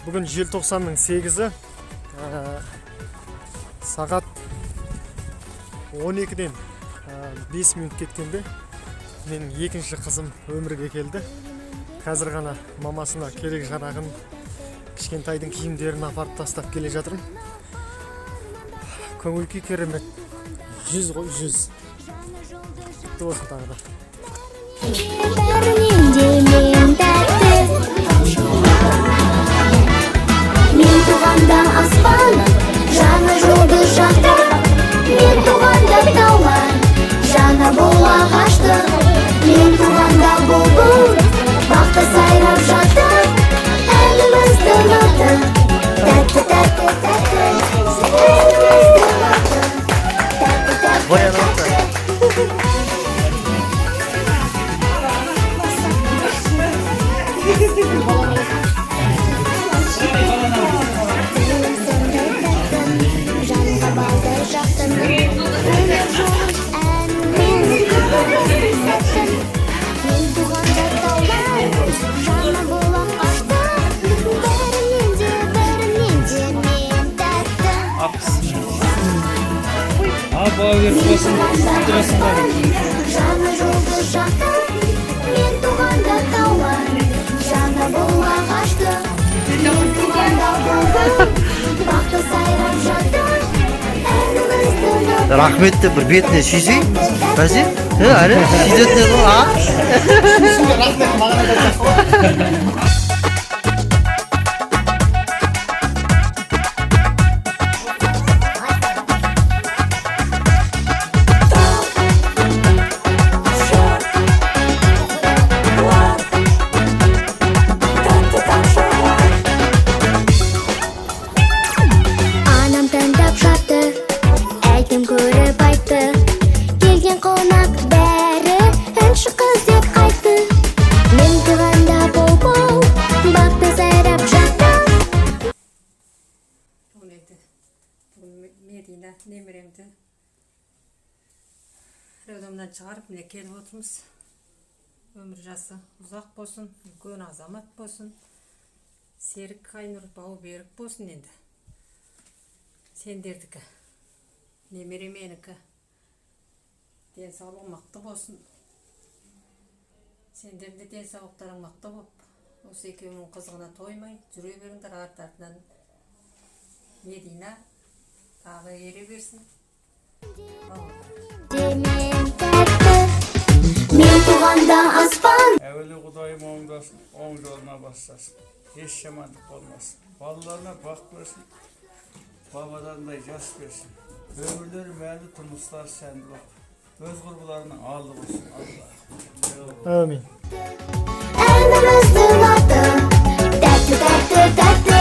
Бүгін желтоқсанның 8-і сағат 12-ден 5 минут кеткенде менің екінші қызым өмірге келді. Қазір ғана мамасына керек жарағын, кішкентайдың киімдерін апарып тастап келе жатырмын. Көңіл күй керемет. 100 ғой, 100. Құтты болсын тағы да. Мен туғанда аспан, жаңа жұлдыз жақты. Мен туғанда таулар, жаңа бұл ағашты. Мен туғанда бұлбұл, бақта сайрап жатты. Әніміздің аты, тәтті, тәтті, тәтті. Әніміздің аты, тәтті, тәтті, тәтті. Bağır olsun, durasın var. Жаңа жұлдыз жақты, мен туғанда таулар, жаңа бұл ағашты. Мен туғанда бұлбұл, бақта сайрап жатты. Әніміздің аты. Рахметті бір бетіне сүйсей, бәсе? Әрі, сүйзетіне ғой, Анам тыңдап жатты, әкем көріп айтты. Келген қонақ бәрі әнші қыз деп қайтты. Мен туғанда бұлбұл, бақта сайрап жатты. Бүгін Медина немеремді роддомнан шығарып міне келіп отырмыз. Өмір жасы ұзақ болсын, үлкен азамат болсын. Серік Айнұр бау берік болсын енді. Сендердікі, немере менікі. Денсаулық мықты болсын. Сендерді денсаулықтарың мықты болып, осы екеуінің қызығына тоймай жүре беріңдер, артынан Медина тағы ере берсін. Мен тәтті, мен туғанда аспан. Әуелі Құдайым оңдасын, оң жолына бастасын. Еш жамандық болмасын. Балаларына бақ берсін, бабадарындай жас берсін. Өмірлері мәлі, тұрмыстары сәнді болып, өз құрбыларының алды болсын. Әмин. Әніміздің аты, тәтті, тәтті, тәтті.